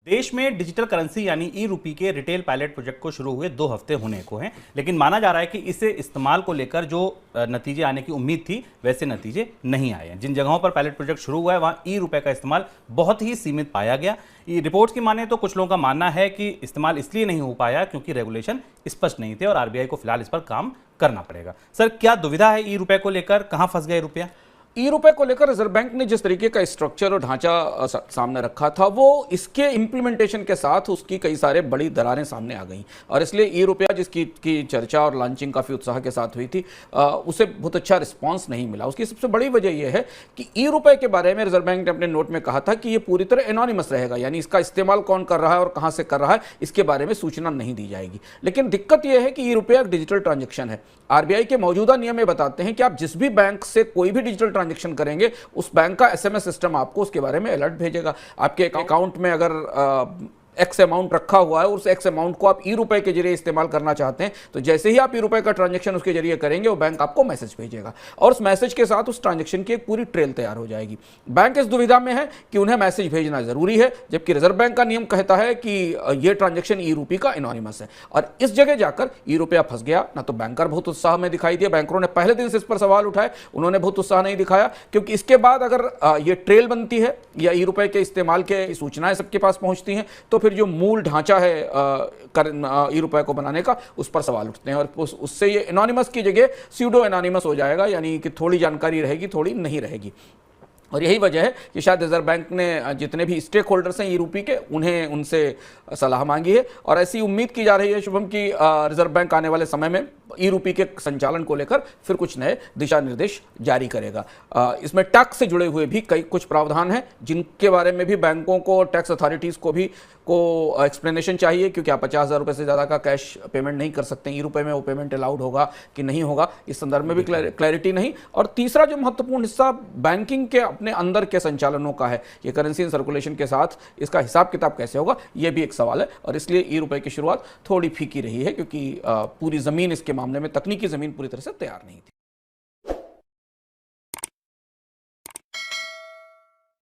देश में digital currency यानी ई रूपी के रिटेल पायलट प्रोजेक्ट को शुरू हुए 2 हफ्ते होने को हैं, लेकिन माना जा रहा है कि इसे इस्तेमाल को लेकर जो नतीजे आने की उम्मीद थी वैसे नतीजे नहीं आए हैं। जिन जगहों पर पायलट प्रोजेक्ट शुरू हुआ है वहां ई रुपए का इस्तेमाल बहुत ही सीमित पाया गया। रिपोर्ट्स की माने तो कुछ लोगों का मानना है कि इस्तेमाल इसलिए नहीं हो पाया क्योंकि रेगुलेशन स्पष्ट नहीं थे और आरबीआई को फिलहाल इस पर काम करना पड़ेगा। सर, क्या दुविधा है ई रुपए को लेकर? कहां फंस गए रुपया? ई रुपए को लेकर रिजर्व बैंक ने जिस तरीके का स्ट्रक्चर और ढांचा सामने रखा था, वो इसके इंप्लीमेंटेशन के साथ उसकी कई सारे बड़ी दरारें सामने आ गई और इसलिए ई रुपया जिसकी की चर्चा और लॉन्चिंग काफ़ी उत्साह के साथ हुई थी, उसे बहुत अच्छा रिस्पांस नहीं मिला। उसकी सबसे बड़ी वजह यह है कि ई रुपए के बारे में रिजर्व बैंक ने अपने नोट में कहा था कि यह पूरी तरह एनोनिमस रहेगा, यानी इसका इस्तेमाल कौन कर रहा है और कहां से कर रहा है इसके बारे में सूचना नहीं दी जाएगी। लेकिन दिक्कत यह है कि ई रुपया एक डिजिटल ट्रांजेक्शन है। आरबीआई के मौजूदा नियम ये बताते हैं कि आप जिस भी बैंक से कोई भी डिजिटल ट्रांजेक्शन करेंगे उस बैंक का एसएमएस सिस्टम आपको उसके बारे में अलर्ट भेजेगा। आपके अकाउंट में अगर एक्स अमाउंट रखा हुआ है और उस एक्स अमाउंट को आप ई रुपए के जरिए इस्तेमाल करना चाहते हैं तो जैसे ही आप ई रुपए का ट्रांजैक्शन उसके जरिए करेंगे वो बैंक आपको मैसेज भेजेगा और उस मैसेज के साथ उस ट्रांजैक्शन की एक पूरी ट्रेल तैयार हो जाएगी। बैंक इस दुविधा में है कि उन्हें मैसेज भेजना जरूरी है, जबकि रिजर्व बैंक का नियम कहता है कि यह ट्रांजैक्शन ई रुपी का एनोनिमस है। और इस जगह जाकर ई रुपया फंस गया। ना तो बैंकर बहुत उत्साह में दिखाई दिया, बैंकरों ने पहले दिन से इस पर सवाल उठाए, उन्होंने बहुत उत्साह नहीं दिखाया, क्योंकि इसके बाद अगर ये ट्रेल बनती है या ई रुपए के इस्तेमाल के सूचनाएं सबके पास पहुंचती हैं तो फिर जो मूल ढांचा है ई रुपए को बनाने का, उस पर सवाल उठते हैं और उससे ये एनोनिमस की जगह स्यूडो एनोनिमस हो जाएगा, यानी कि थोड़ी जानकारी रहेगी थोड़ी नहीं रहेगी। और यही वजह है कि शायद रिजर्व बैंक ने जितने भी स्टेक होल्डर्स हैं ई रुपी के, उन्हें उनसे सलाह मांगी है और ऐसी उम्मीद की जा रही है शुभम की रिजर्व बैंक आने वाले समय में ई रुपी के संचालन को लेकर फिर कुछ नए दिशा निर्देश जारी करेगा। इसमें टैक्स से जुड़े हुए भी कुछ प्रावधान हैं जिनके बारे में भी बैंकों को, टैक्स अथॉरिटीज़ को एक्सप्लेनेशन चाहिए, क्योंकि आप 50,000 रुपये से ज़्यादा का कैश पेमेंट नहीं कर सकते। ई रुपये में वो पेमेंट अलाउड होगा कि नहीं होगा, इस संदर्भ में भी क्लैरिटी नहीं। और तीसरा जो महत्वपूर्ण हिस्सा बैंकिंग के अपने अंदर के संचालनों का है, ये करेंसी इन सर्कुलेशन के साथ इसका हिसाब किताब कैसे होगा, ये भी एक सवाल है। और इसलिए ई रुपये की शुरुआत थोड़ी फीकी रही है, क्योंकि पूरी ज़मीन इसके मामले में, तकनीकी ज़मीन पूरी तरह से तैयार नहीं थी।